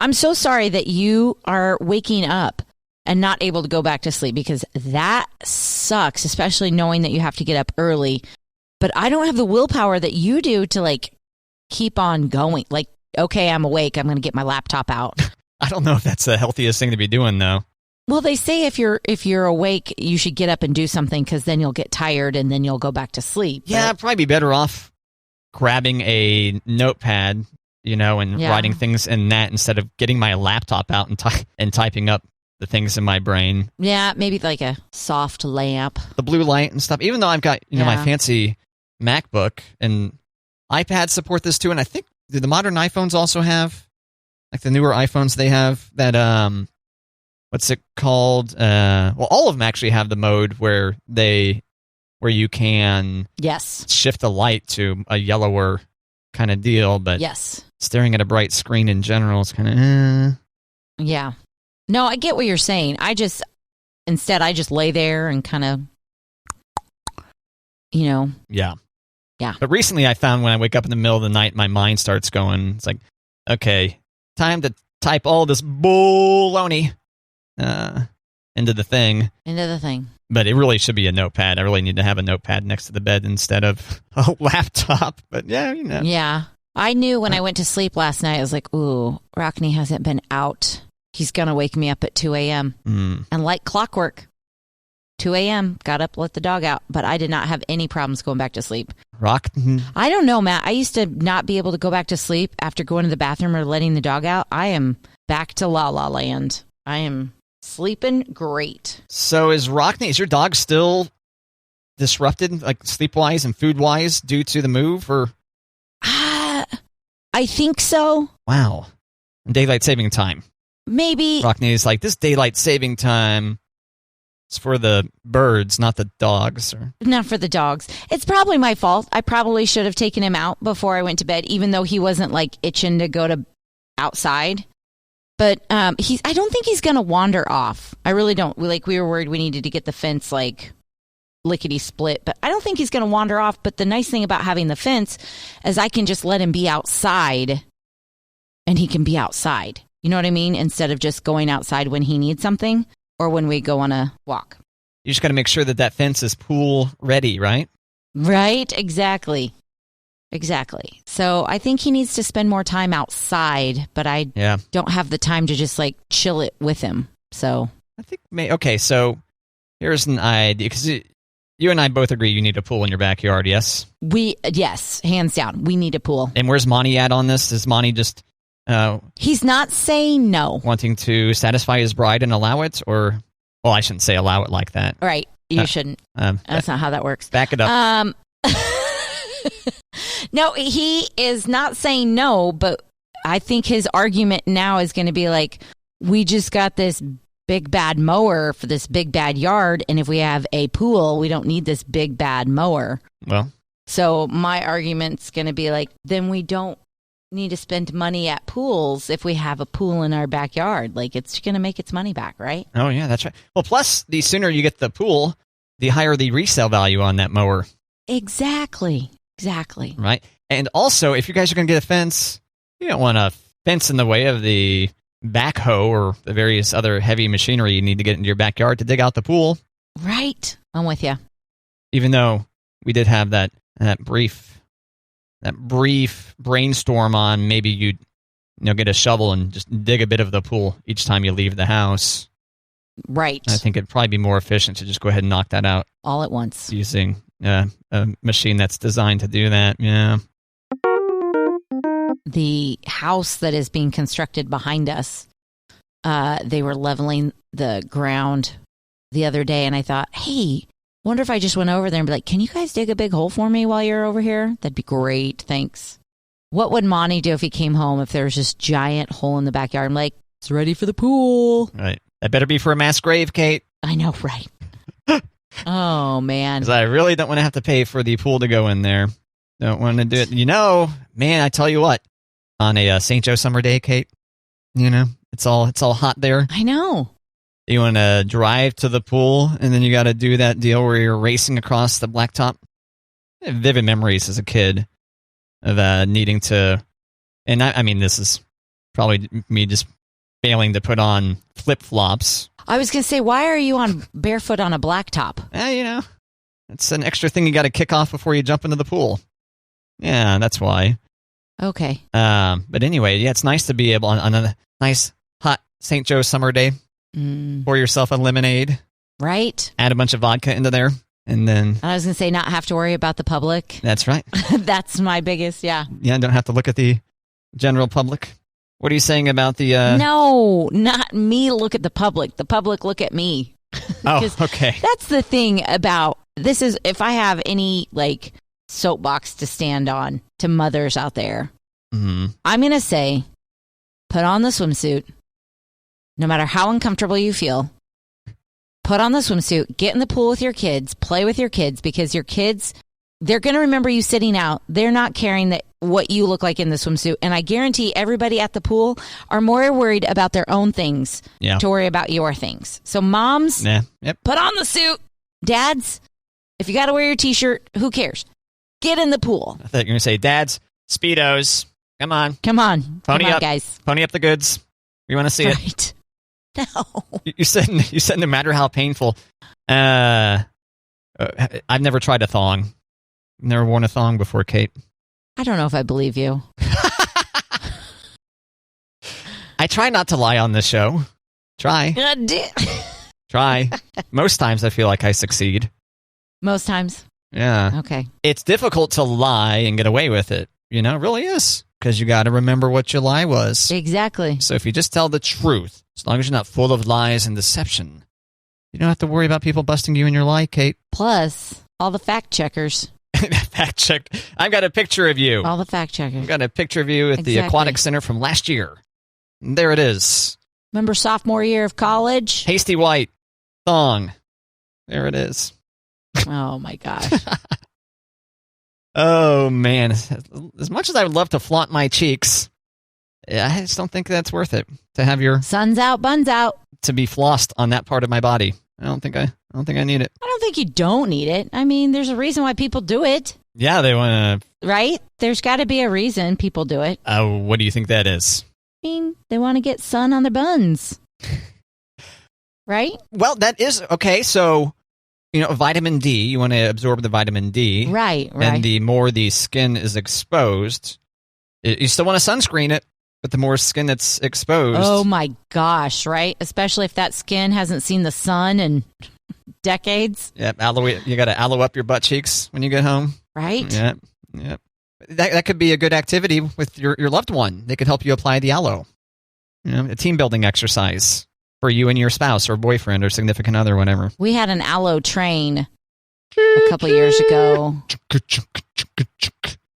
I'm so sorry that you are waking up and not able to go back to sleep, because that sucks, especially knowing that you have to get up early. But I don't have the willpower that you do to like keep on going. Like, okay, I'm awake. I'm going to get my laptop out. I don't know if that's the healthiest thing to be doing, though. Well, they say if you're awake, you should get up and do something, because then you'll get tired and then you'll go back to sleep. Yeah, I'd probably be better off grabbing a notepad, and writing things in that instead of getting my laptop out and typing up the things in my brain. Yeah, maybe like a soft lamp. The blue light and stuff. Even though I've got, my fancy MacBook, and iPads support this too, and I think do the modern iPhones also have, like the newer iPhones, they have that, what's it called? Well, all of them actually have the mode where you can shift the light to a yellower kind of deal, but staring at a bright screen in general is kind of Yeah. No, I get what you're saying. I just lay there and kind of, Yeah. Yeah. But recently I found when I wake up in the middle of the night, my mind starts going, it's like, okay, time to type all this baloney into the thing. But it really should be a notepad. I really need to have a notepad next to the bed instead of a laptop. But yeah, Yeah. I knew when I went to sleep last night, I was like, ooh, Rockney hasn't been out. He's going to wake me up at 2 a.m. And like clockwork, 2 a.m., got up, let the dog out. But I did not have any problems going back to sleep. I don't know, Matt. I used to not be able to go back to sleep after going to the bathroom or letting the dog out. I am back to La La Land. I am sleeping great. So is your dog still disrupted, like sleep-wise and food-wise, due to the move? Or I think so. Wow. Daylight saving time. Maybe. Rockney is like, this daylight saving time is for the birds, not the dogs. Not for the dogs. It's probably my fault. I probably should have taken him out before I went to bed, even though he wasn't like itching to go to outside. But I don't think he's going to wander off. I really don't. We were worried we needed to get the fence like lickety split, but I don't think he's going to wander off. But the nice thing about having the fence is I can just let him be outside, and he can be outside. You know what I mean? Instead of just going outside when he needs something or when we go on a walk. You just got to make sure that fence is pool ready, right? Right. Exactly. So I think he needs to spend more time outside, but I don't have the time to just like chill it with him. So I think okay. So here's an idea, because you and I both agree you need a pool in your backyard. Yes. Yes, hands down, we need a pool. And where's Monty at on this? Is Monty just he's not saying no, wanting to satisfy his bride and allow it, or I shouldn't say allow it like that. Right. You shouldn't. That's not how that works. Back it up. No, he is not saying no, but I think his argument now is going to be like, we just got this big bad mower for this big bad yard, and if we have a pool, we don't need this big bad mower. Well, so my argument's going to be like, then we don't need to spend money at pools if we have a pool in our backyard. Like, it's going to make its money back, right? Oh, yeah, that's right. Well, plus, the sooner you get the pool, the higher the resale value on that mower. Exactly. Right. And also, if you guys are going to get a fence, you don't want a fence in the way of the backhoe or the various other heavy machinery you need to get into your backyard to dig out the pool. Right. I'm with you. Even though we did have that brief brainstorm on maybe you'd get a shovel and just dig a bit of the pool each time you leave the house. Right. I think it'd probably be more efficient to just go ahead and knock that out all at once using a machine that's designed to do that. Yeah. The house that is being constructed behind us, they were leveling the ground the other day, and I thought, hey, wonder if I just went over there and be like, can you guys dig a big hole for me while you're over here? That'd be great. Thanks. What would Monty do if he came home if there was this giant hole in the backyard? I'm like, it's ready for the pool. Right. That better be for a mass grave, Kate. I know, right? Oh, man. Because I really don't want to have to pay for the pool to go in there. Don't want to do it. Man, I tell you what, on a St. Joe summer day, Kate, it's all hot there. I know. You want to drive to the pool, and then you got to do that deal where you're racing across the blacktop. I have vivid memories as a kid of needing to And I mean, this is probably me just failing to put on flip-flops. I was going to say, why are you on barefoot on a blacktop? It's an extra thing you got to kick off before you jump into the pool. Yeah, that's why. Okay. But anyway, it's nice to be able on a nice hot St. Joe summer day, pour yourself a lemonade. Right. Add a bunch of vodka into there. And then I was going to say, not have to worry about the public. That's right. That's my biggest, Yeah, don't have to look at the general public. What are you saying about the... No, not me look at the public. The public look at me. Oh, okay. That's the thing about... This is, if I have any, soapbox to stand on to mothers out there, I'm going to say, put on the swimsuit. No matter how uncomfortable you feel, put on the swimsuit, get in the pool with your kids, play with your kids, because your kids, they're going to remember you sitting out. They're not caring what you look like in the swimsuit. And I guarantee everybody at the pool are more worried about their own things to worry about your things. So moms, put on the suit. Dads, if you got to wear your T-shirt, who cares? Get in the pool. I thought you were going to say, Dads, Speedos. Come on. Pony up, guys. Pony up the goods. We want to see it. No. You said no matter how painful. I've never tried a thong. Never worn a thong before, Kate. I don't know if I believe you. I try not to lie on this show. Try. Try. Most times I feel like I succeed. Most times? Yeah. Okay. It's difficult to lie and get away with it. It really is. Because you got to remember what your lie was. Exactly. So if you just tell the truth, as long as you're not full of lies and deception, you don't have to worry about people busting you in your lie, Kate. Plus, all the fact checkers. Fact check. I've got a picture of you. All the fact checkers. I've got a picture of you at the Aquatic Center from last year. And there it is. Remember sophomore year of college? Pasty white. Thong. There it is. Oh, my gosh. Oh, man. As much as I would love to flaunt my cheeks, I just don't think that's worth it. To have your... Sun's out, buns out. To be flossed on that part of my body. I don't think I need it. I don't think you don't need it. I mean, there's a reason why people do it. Yeah, they want to... Right? There's got to be a reason people do it. What do you think that is? I mean, they want to get sun on their buns. Right? Well, that is... Okay, so... vitamin D, you want to absorb the vitamin D. Right. And the more the skin is exposed, you still want to sunscreen it, but the more skin that's exposed. Oh, my gosh, right? Especially if that skin hasn't seen the sun in decades. Yep, you got to aloe up your butt cheeks when you get home. Right? Yep. That could be a good activity with your loved one. They could help you apply the aloe. A team-building exercise. For you and your spouse or boyfriend or significant other, whatever. We had an aloe train a couple years ago.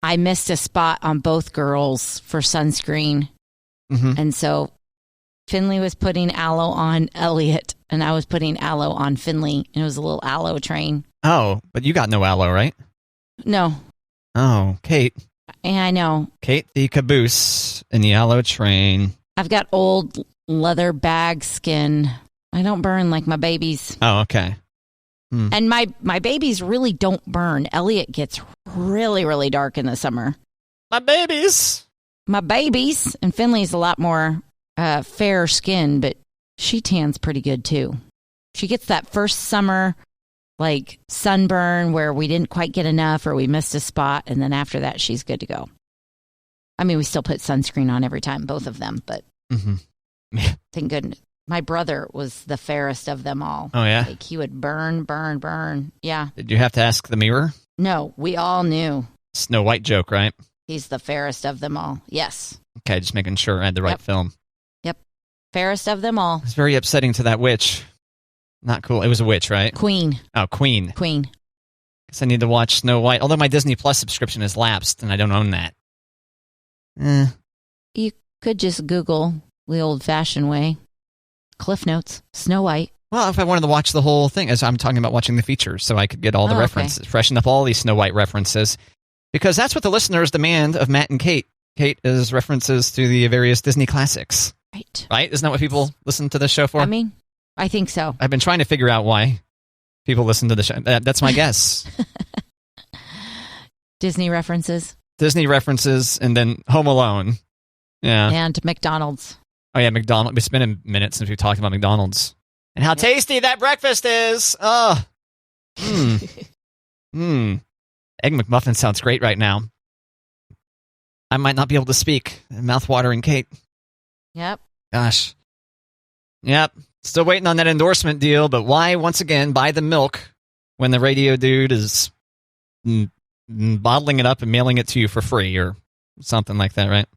I missed a spot on both girls for sunscreen. And so Finley was putting aloe on Elliot, and I was putting aloe on Finley. And it was a little aloe train. Oh, but you got no aloe, right? No. Oh, Kate. Yeah, I know. Kate the caboose in the aloe train. I've got old... leather bag skin. I don't burn like my babies. Oh, okay. And my babies really don't burn. Elliot gets really, really dark in the summer. My babies. And Finley's a lot more fair skin, but she tans pretty good too. She gets that first summer sunburn where we didn't quite get enough or we missed a spot, and then after that she's good to go. I mean, we still put sunscreen on every time, both of them, but thank goodness. My brother was the fairest of them all. Oh, yeah? He would burn. Yeah. Did you have to ask the mirror? No, we all knew. Snow White joke, right? He's the fairest of them all. Yes. Okay, just making sure I had the right film. Yep. Fairest of them all. It's very upsetting to that witch. Not cool. It was a witch, right? Queen. Oh, Queen. Guess I need to watch Snow White. Although my Disney Plus subscription has lapsed, and I don't own that. You could just Google the old-fashioned way. Cliff Notes, Snow White. Well, if I wanted to watch the whole thing, as I'm talking about watching the features, so I could get all the references, freshen up all these Snow White references, because that's what the listeners demand of Matt and Kate. Kate is references to the various Disney classics. Right? Isn't that what people listen to this show for? I mean, I think so. I've been trying to figure out why people listen to the show. That's my guess. Disney references, and then Home Alone. Yeah. And McDonald's. Oh, yeah, McDonald's. It's been a minute since we've talked about McDonald's. And how tasty that breakfast is. Oh. Egg McMuffin sounds great right now. I might not be able to speak. Mouth-watering, Kate. Yep. Gosh. Yep. Still waiting on that endorsement deal, but why, once again, buy the milk when the radio dude is bottling it up and mailing it to you for free or something like that, right?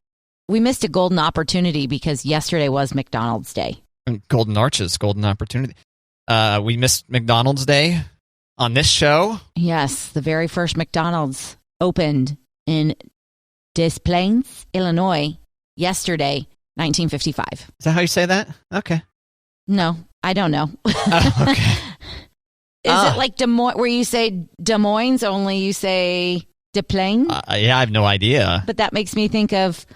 We missed a golden opportunity because yesterday was McDonald's Day. Golden Arches, golden opportunity. We missed McDonald's Day on this show. Yes, the very first McDonald's opened in Des Plaines, Illinois, yesterday, 1955. Is that how you say that? Okay. No, I don't know. Oh, okay. Is it like Des Moines, where you say Des Moines, only you say Des Plaines? Yeah, I have no idea. But that makes me think of,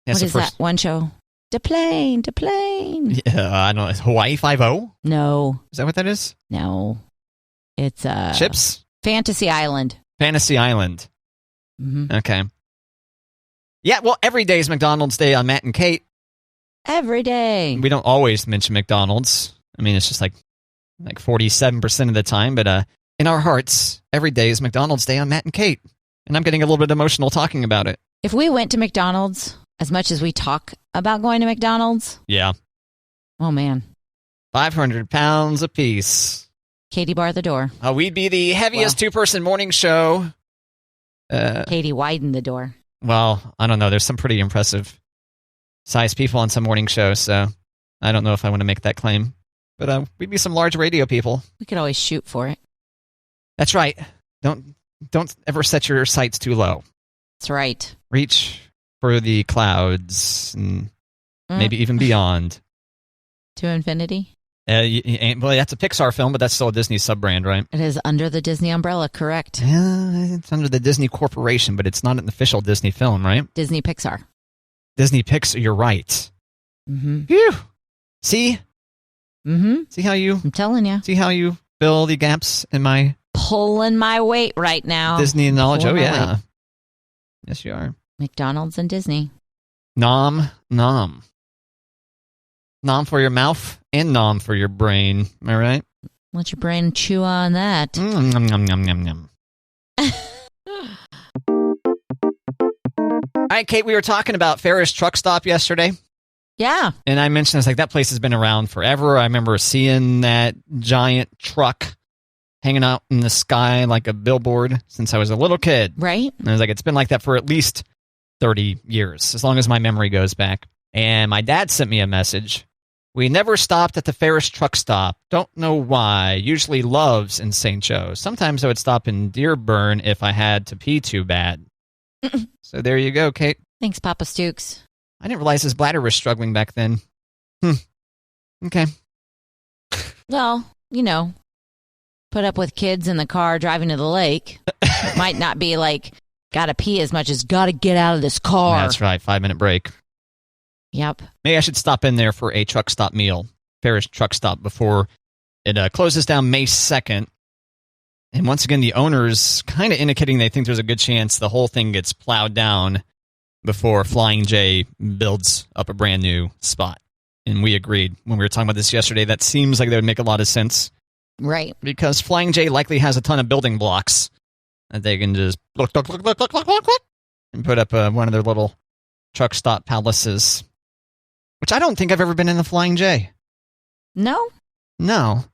what is that one show? Des Plaines. Yeah, I don't know. Hawaii 5-0? No. Is that what that is? No. It's Chips? Fantasy Island. Fantasy Island. Mm-hmm. Okay. Yeah, well, every day is McDonald's Day on Matt and Kate. Every day. We don't always mention McDonald's. I mean, it's just like 47% of the time, but in our hearts, every day is McDonald's Day on Matt and Kate. And I'm getting a little bit emotional talking about it. If we went to McDonald's, as much as we talk about going to McDonald's. Yeah. Oh, man. 500 pounds apiece. Katie bar the door. We'd be the heaviest two-person morning show. Katie widened the door. Well, I don't know. There's some pretty impressive sized people on some morning shows, so I don't know if I want to make that claim. But we'd be some large radio people. We could always shoot for it. That's right. Don't ever set your sights too low. That's right. Reach for the clouds and maybe even beyond. To infinity? Well, that's a Pixar film, but that's still a Disney sub-brand, right? It is under the Disney umbrella, correct. Yeah, it's under the Disney Corporation, but it's not an official Disney film, right? Disney Pixar. Disney Pixar, you're right. Mm-hmm. Phew. See? Mm-hmm. See how you... I'm telling you. See how you fill the gaps in my... Pulling my weight right now. Disney knowledge. Oh, yeah. Yes, you are. McDonald's and Disney. Nom. Nom for your mouth and nom for your brain. Am I right? Let your brain chew on that. Nom, nom, nom, nom, nom. All right, Kate, we were talking about Ferris Truck Stop yesterday. Yeah. And I mentioned, I was like, that place has been around forever. I remember seeing that giant truck hanging out in the sky like a billboard since I was a little kid. Right. And I was like, it's been like that for at least 30 years, as long as my memory goes back. And my dad sent me a message. We never stopped at the Ferris Truck Stop. Don't know why. Usually loves in St. Joe. Sometimes I would stop in Dearborn if I had to pee too bad. So there you go, Kate. Thanks, Papa Stukes. I didn't realize his bladder was struggling back then. Okay. Well, put up with kids in the car driving to the lake. It might not be like, gotta pee as much as gotta get out of this car. That's right. 5-minute break. Yep. Maybe I should stop in there for a truck stop meal, Ferris Truck Stop, before it closes down May 2nd. And once again, the owners kind of indicating they think there's a good chance the whole thing gets plowed down before Flying J builds up a brand new spot. And we agreed when we were talking about this yesterday. That seems like that would make a lot of sense. Right. Because Flying J likely has a ton of building blocks that they can just look, and put up one of their little truck stop palaces. Which I don't think I've ever been in the Flying J. No? No.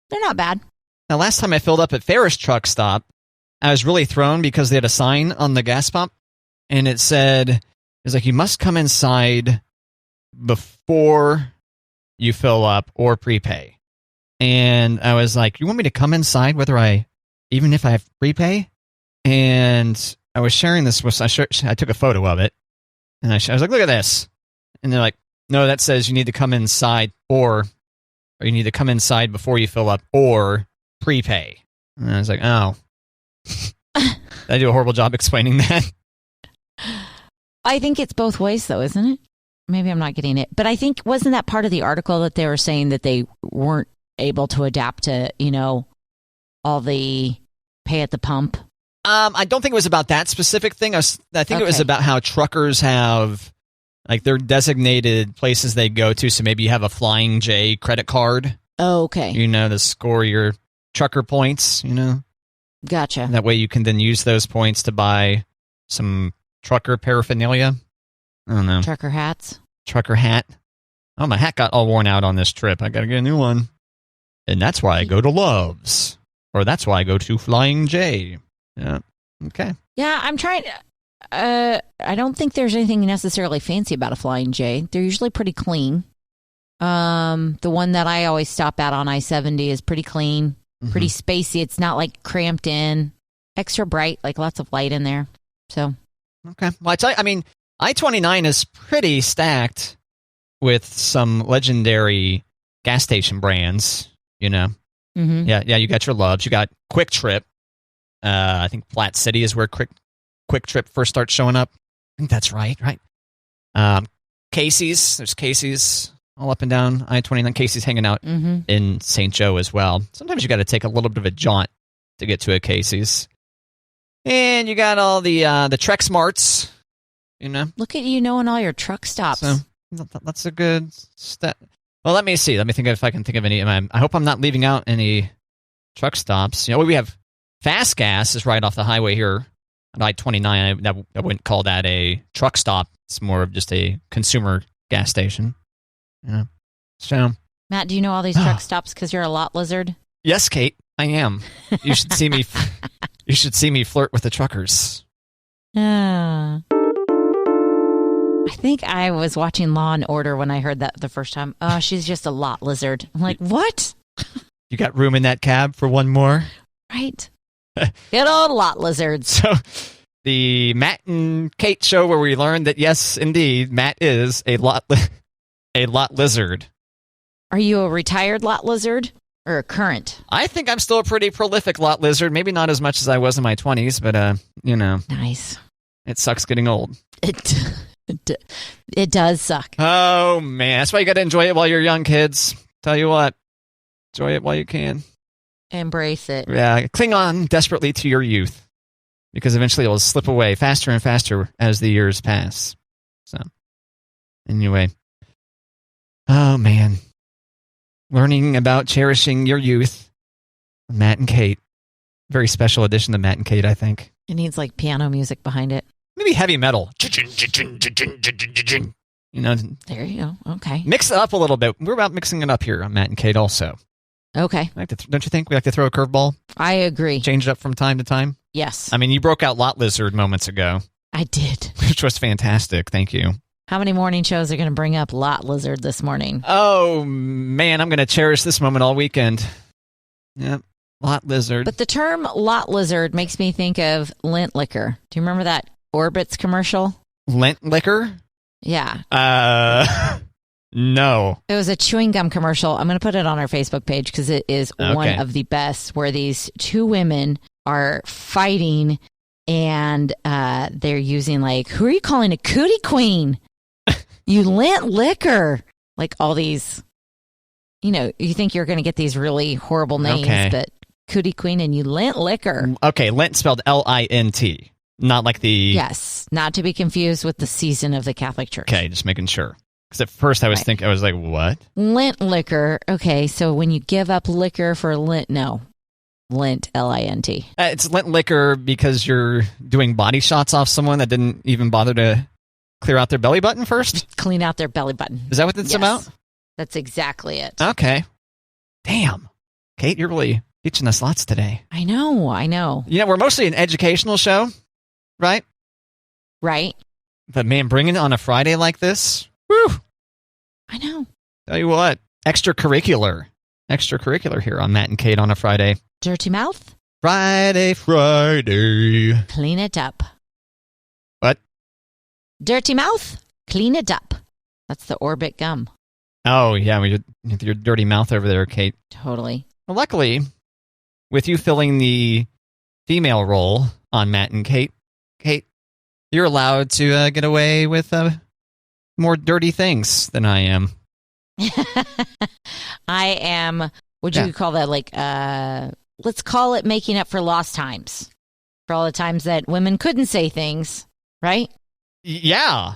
They're not bad. Now, last time I filled up at Ferris Truck Stop, I was really thrown because they had a sign on the gas pump, and it said, it's like, you must come inside before you fill up or prepay. And I was like, you want me to come inside even if I have prepay? And I was sharing this with, I took a photo of it, and I was like, look at this. And they're like, no, that says you need to come inside or you need to come inside before you fill up or prepay. And I was like, oh. I do a horrible job explaining that. I think it's both ways, though, isn't it? Maybe I'm not getting it. But I think, wasn't that part of the article that they were saying that they weren't able to adapt to, all the pay at the pump? I don't think it was about that specific thing. I think it was about how truckers have Like they're designated places they go to. So maybe you have a Flying J credit card. Oh, okay. To score your trucker points, Gotcha. That way you can then use those points to buy some trucker paraphernalia. I don't know. Trucker hats. Trucker hat. Oh, my hat got all worn out on this trip. I got to get a new one. And that's why I go to Love's. Or that's why I go to Flying J. Yeah. Okay. Yeah, I'm trying. I don't think there's anything necessarily fancy about a Flying J. They're usually pretty clean. The one that I always stop at on I-70 is pretty clean, pretty spacey. It's not like cramped in, extra bright, like lots of light in there. So, okay. Well, I-29 is pretty stacked with some legendary gas station brands. Mm-hmm. Yeah. You got your Loves. You got Quick Trip. I think Flat City is where Quick Trip first starts showing up. I think that's right. Casey's. There's Casey's all up and down I-29. Casey's hanging out in St. Joe as well. Sometimes you got to take a little bit of a jaunt to get to a Casey's. And you got all the Trek Smarts. Look at you knowing all your truck stops. So that's a good step. Well, let me see. Let me think if I can think of any. I hope I'm not leaving out any truck stops. We have Fast Gas is right off the highway here on I-29. I wouldn't call that a truck stop. It's more of just a consumer gas station. So, Matt, do you know all these truck stops because you're a lot lizard? Yes, Kate, I am. You should see me. You should see me flirt with the truckers. I think I was watching Law and Order when I heard that the first time. Oh, she's just a lot lizard. I'm like, what? You got room in that cab for one more? Right. Good old lot lizards. So, the Matt and Kate show where we learned that, yes, indeed, Matt is a lot lizard. Are you a retired lot lizard or a current? I think I'm still a pretty prolific lot lizard. Maybe not as much as I was in my 20s, but, Nice. It sucks getting old. It does suck. Oh, man. That's why you got to enjoy it while you're young, kids. Tell you what. Enjoy it while you can. Embrace it. Yeah. Cling on desperately to your youth. Because eventually it will slip away faster and faster as the years pass. So, anyway. Oh, man. Learning about cherishing your youth. Matt and Kate. Very special edition of Matt and Kate, I think. It needs like piano music behind it. Maybe heavy metal. There you go. Okay. Mix it up a little bit. We're about mixing it up here on Matt and Kate also. Okay. Don't you think we like to throw a curveball? I agree. Change it up from time to time? Yes. I mean, you broke out Lot Lizard moments ago. I did. Which was fantastic. Thank you. How many morning shows are going to bring up Lot Lizard this morning? Oh, man. I'm going to cherish this moment all weekend. Yep. Lot Lizard. But the term Lot Lizard makes me think of Lent Liquor. Do you remember that Orbitz commercial? Lent Liquor? Yeah. No. It was a chewing gum commercial. I'm going to put it on our Facebook page because it is one of the best, where these two women are fighting and they're using like, who are you calling a cootie queen? You Lent Liquor. Like all these, you think you're going to get these really horrible names, but cootie queen and you Lent Liquor. Okay, Lent spelled L-I-N-T. Not like the... Yes, not to be confused with the season of the Catholic Church. Okay, just making sure. Because at first I was thinking, I was like, what? Lent Liquor. Okay, so when you give up liquor for Lent, no. Lent, L-I-N-T. It's Lent Liquor because you're doing body shots off someone that didn't even bother to clear out their belly button first? Clean out their belly button. Is that what it's about? That's exactly it. Okay. Damn. Kate, you're really teaching us lots today. I know. We're mostly an educational show, right? Right. But man, bringing it on a Friday like this, whew. I know. Tell you what, extracurricular here on Matt and Kate on a Friday. Dirty mouth? Friday. Clean it up. What? Dirty mouth? Clean it up. That's the Orbit gum. Oh, yeah, your dirty mouth over there, Kate. Totally. Well, luckily, with you filling the female role on Matt and Kate, you're allowed to get away with more dirty things than I am. I am, would you call that like, let's call it making up for lost times. For all the times that women couldn't say things, right? Yeah.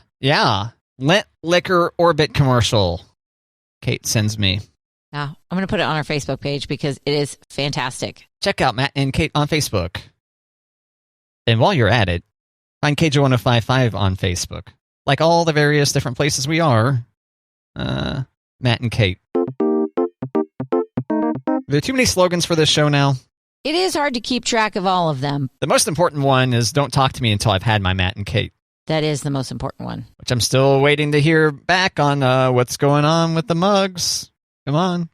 Lent Liquor Orbit commercial Kate sends me. Yeah, I'm going to put it on our Facebook page because it is fantastic. Check out Matt and Kate on Facebook. And while you're at it, find KJ1055 on Facebook. Like all the various different places we are, Matt and Kate. Are there too many slogans for this show now? It is hard to keep track of all of them. The most important one is don't talk to me until I've had my Matt and Kate. That is the most important one. Which I'm still waiting to hear back on what's going on with the mugs. Come on.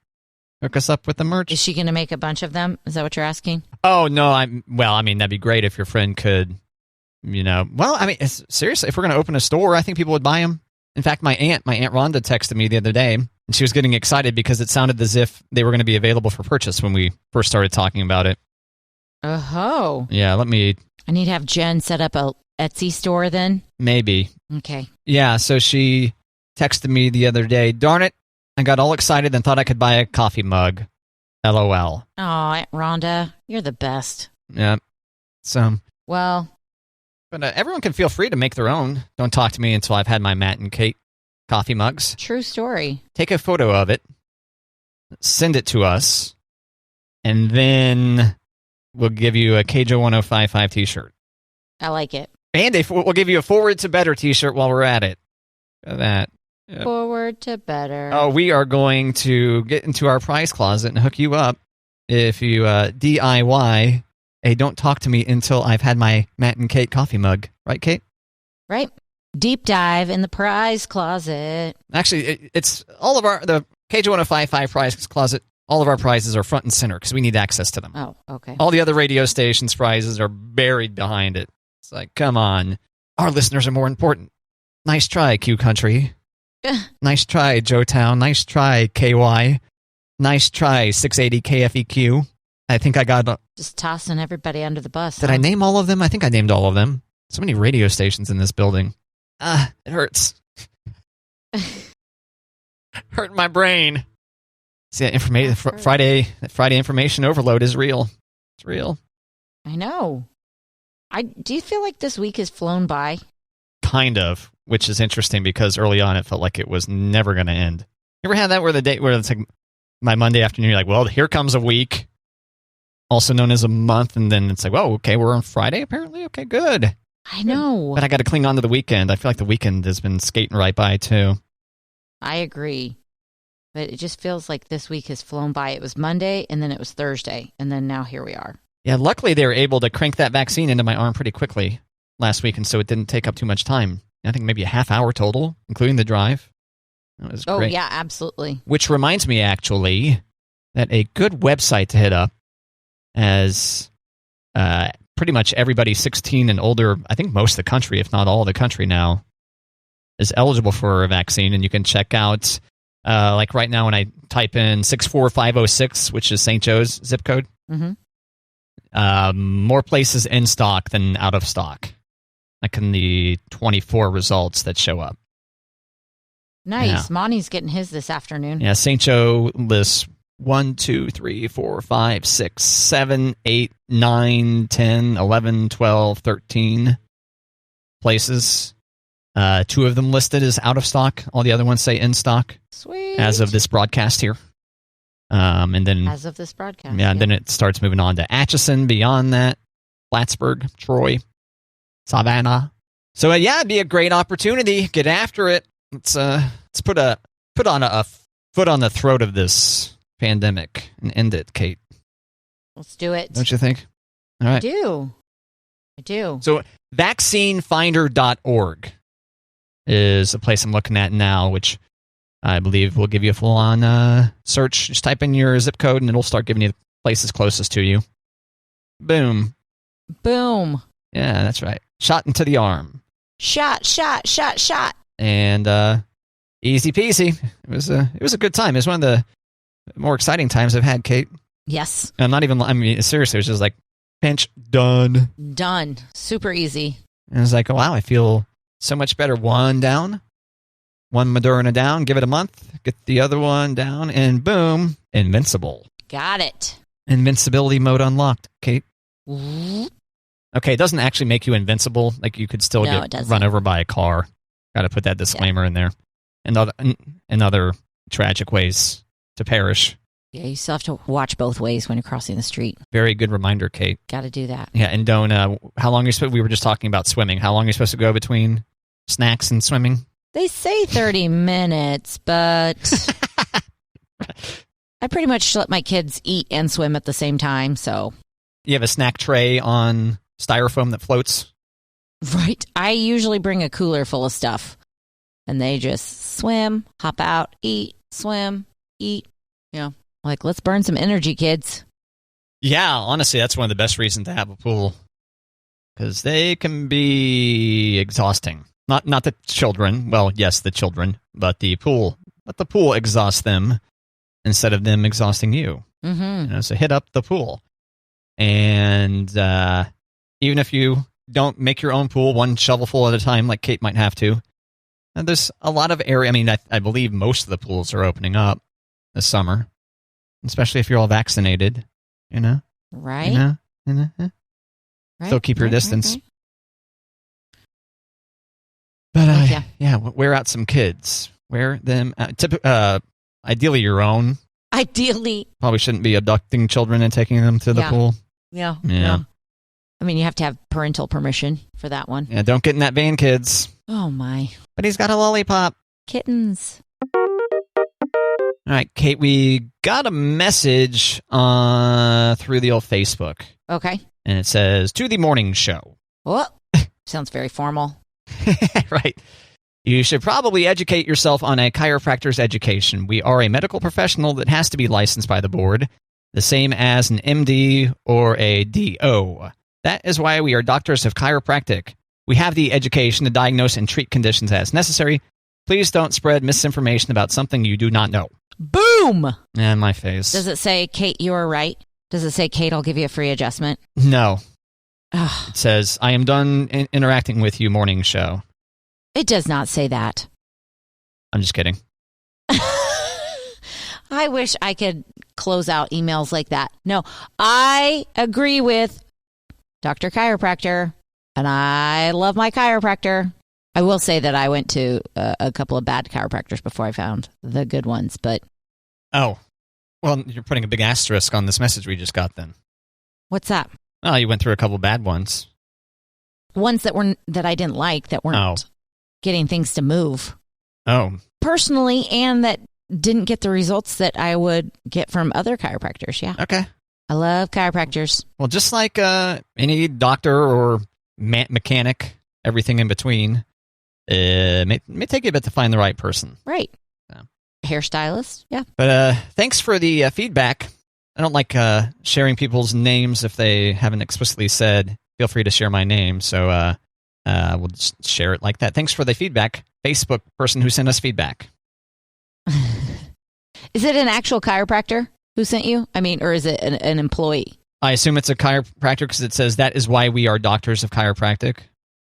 Hook us up with the merch. Is she going to make a bunch of them? Is that what you're asking? Oh, no. That'd be great if your friend could, seriously, if we're going to open a store, I think people would buy them. In fact, my Aunt Rhonda texted me the other day, and she was getting excited because it sounded as if they were going to be available for purchase when we first started talking about it. Oh. Yeah, I need to have Jen set up a Etsy store then? Maybe. Okay. Yeah, so she texted me the other day, darn it, I got all excited and thought I could buy a coffee mug. LOL. Oh, Aunt Rhonda, you're the best. Yeah. So. Well. But everyone can feel free to make their own. Don't talk to me until I've had my Matt and Kate coffee mugs. True story. Take a photo of it. Send it to us. And then we'll give you a KJ1055 t-shirt. I like it. And we'll give you a Forward to Better t-shirt while we're at it. Look at that. Yep. Forward to Better. Oh, we are going to get into our prize closet and hook you up if you DIY a Don't Talk to Me Until I've Had My Matt and Kate coffee mug. Right, Kate? Right. Deep dive in the prize closet. Actually, it's all of the KJ1055 prize closet. All of our prizes are front and center because we need access to them. Oh, okay. All the other radio stations' prizes are buried behind it. It's like, come on. Our listeners are more important. Nice try, Q Country. Nice try, Joetown. Nice try, KY. Nice try, 680 KFEQ. I think I got... Just tossing everybody under the bus. Did I name all of them? I think I named all of them. So many radio stations in this building. It hurts. Hurt my brain. See, that Friday information overload is real. It's real. I know. Do you feel like this week has flown by? Kind of, which is interesting because early on it felt like it was never going to end. You ever had that where it's like my Monday afternoon, you're like, well, here comes a week, also known as a month, and then it's like, well, okay, we're on Friday apparently? Okay, good. I know. But I got to cling on to the weekend. I feel like the weekend has been skating right by, too. I agree. But it just feels like this week has flown by. It was Monday, and then it was Thursday, and then now here we are. Yeah, luckily they were able to crank that vaccine into my arm pretty quickly last week, and so it didn't take up too much time. I think maybe a half hour total, including the drive. That was great. Oh, yeah, absolutely. Which reminds me, actually, that a good website to hit up as pretty much everybody 16 and older, I think most of the country, if not all of the country now, is eligible for a vaccine, and you can check out, like right now when I type in 64506, which is St. Joe's zip code, more places in stock than out of stock, like in the 24 results that show up. Nice. Yeah. Monty's getting his this afternoon. Yeah, St. Joe lists 1, 2, 3, 4, 5, 6, 7, 8, 9, 10, 11, 12, 13 places. 2 of them listed as out of stock. All the other ones say in stock. Sweet. As of this broadcast here. And then as of this broadcast. Yeah, and then it starts moving on to Atchison, beyond that, Plattsburgh, Troy, Savannah. So it'd be a great opportunity. Get after it. Let's put on a foot on the throat of this pandemic and end it, Kate. Let's do it. Don't you think? All right. I do. So vaccinefinder.org is a place I'm looking at now, which I believe will give you a full-on search. Just type in your zip code, and it'll start giving you the places closest to you. Boom. Boom. Yeah, that's right. Shot into the arm. Shot. And easy peasy. It was a good time. It was one of the more exciting times I've had, Kate. Yes. I'm not even, seriously, it was just like, pinch, done. Done. Super easy. And I was like, oh, wow, I feel so much better. One down. One Moderna down, give it a month, get the other one down, and boom, invincible. Got it. Invincibility mode unlocked, Kate. Mm-hmm. Okay, it doesn't actually make you invincible. Like, you could still get run over by a car. Got to put that disclaimer in there. And other tragic ways to perish. Yeah, you still have to watch both ways when you're crossing the street. Very good reminder, Kate. Got to do that. Yeah, and don't. How long are you supposed? We were just talking about swimming. How long are you supposed to go between snacks and swimming? They say 30 minutes, but I pretty much let my kids eat and swim at the same time. So you have a snack tray on styrofoam that floats. Right. I usually bring a cooler full of stuff, and they just swim, hop out, eat, swim, eat. Like, let's burn some energy, kids. Yeah, honestly, that's one of the best reasons to have a pool, because they can be exhausting. Not the children. Well, yes, the children, but the pool. Let the pool exhaust them instead of them exhausting you. Mm-hmm. So hit up the pool, and even if you don't make your own pool one shovelful at a time, like Kate might have to, there's a lot of area. I mean, I believe most of the pools are opening up this summer. Especially if you're all vaccinated, Right. Right. Still keep your distance. Right. But wear out some kids. Wear them out. Ideally your own. Ideally. Probably shouldn't be abducting children and taking them to the pool. Yeah. I mean, you have to have parental permission for that one. Yeah, don't get in that van, kids. Oh, my. But he's got a lollipop. Kittens. All right, Kate, we got a message through the old Facebook. Okay. And it says, to the morning show. Oh, sounds very formal. Right. You should probably educate yourself on a chiropractor's education. We are a medical professional that has to be licensed by the board, the same as an MD or a DO. That is why we are doctors of chiropractic. We have the education to diagnose and treat conditions as necessary. Please don't spread misinformation about something you do not know. Boom! And my face. Does it say, Kate, you are right? Does it say, Kate, I'll give you a free adjustment? No. Ugh. It says, I am done interacting with you, morning show. It does not say that. I'm just kidding. I wish I could close out emails like that. No, I agree with Dr. Chiropractor, and I love my chiropractor. I will say that I went to a couple of bad chiropractors before I found the good ones, but... Oh. Well, you're putting a big asterisk on this message we just got then. What's that? Oh, you went through a couple bad ones. Ones that I didn't like, that weren't getting things to move. Oh. Personally, and that didn't get the results that I would get from other chiropractors, yeah. Okay. I love chiropractors. Well, just like any doctor or mechanic, everything in between, may take you a bit to find the right person. Right. So. Hairstylist, yeah. But thanks for the feedback. I don't like sharing people's names if they haven't explicitly said, feel free to share my name. So we'll just share it like that. Thanks for the feedback, Facebook person who sent us feedback. Is it an actual chiropractor who sent you? I mean, or is it an employee? I assume it's a chiropractor because it says that is why we are doctors of chiropractic.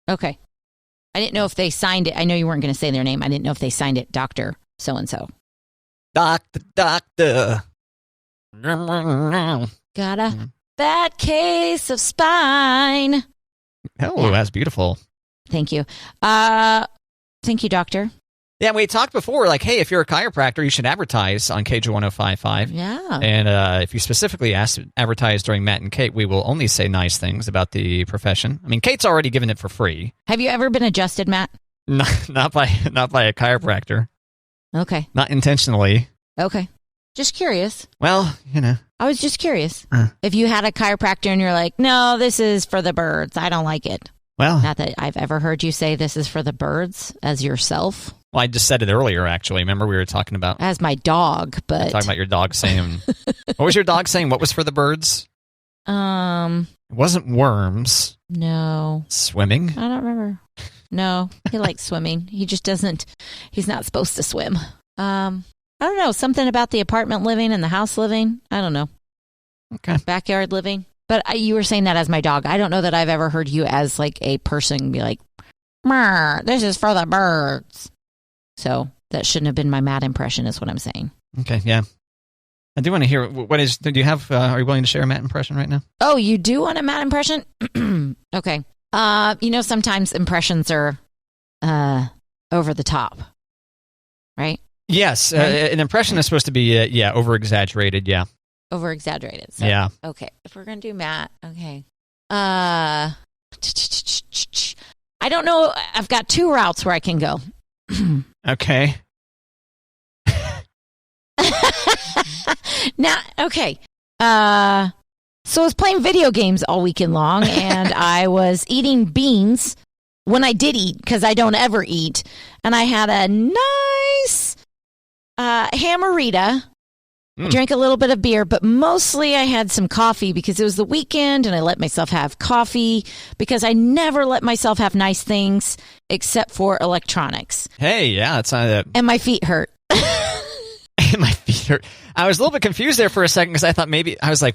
Okay. I didn't know if they signed it. I know you weren't going to say their name. I didn't know if they signed it Dr. So-and-so. Doctor. Got a bad case of spine. Oh, that's beautiful. Thank you. Thank you, doctor. Yeah, we talked before, like, hey, if you're a chiropractor, you should advertise on KJ1055. Yeah. And if you specifically advertise during Matt and Kate, we will only say nice things about the profession. I mean, Kate's already given it for free. Have you ever been adjusted, Matt? Not by a chiropractor. Okay. Not intentionally. Okay. Just curious. Well, I was just curious. If you had a chiropractor and you're like, no, this is for the birds. I don't like it. Well. Not that I've ever heard you say this is for the birds as yourself. Well, I just said it earlier, actually. Remember we were talking about... As my dog, but... Talking about your dog saying... What was your dog saying? What was for the birds? It wasn't worms. No. Swimming? I don't remember. No, he likes swimming. He just doesn't... He's not supposed to swim. I don't know. Something about the apartment living and the house living. I don't know. Okay. Backyard living. But you were saying that as my dog. I don't know that I've ever heard you as like a person be like, this is for the birds. So that shouldn't have been my Matt impression is what I'm saying. Okay, yeah. I do want to hear, do you have, are you willing to share a Matt impression right now? Oh, you do want a Matt impression? Okay. Sometimes impressions are a over the top, right? Yes, right? An impression is supposed to be over exaggerated. Yeah, over exaggerated. So, yeah. Okay, if we're gonna do Matt, okay. I don't know. I've got 2 routes where I can go. Okay. Now, okay. So I was playing video games all weekend long, and I was eating beans when I did eat, because I don't ever eat. And I had a nice hammerita. I drank a little bit of beer, but mostly I had some coffee because it was the weekend, and I let myself have coffee because I never let myself have nice things except for electronics. Hey, yeah, it's not and my feet hurt. My feet hurt. I was a little bit confused there for a second because I thought maybe I was like,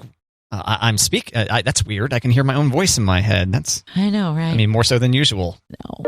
that's weird. I can hear my own voice in my head. I know, right? I mean, more so than usual. No.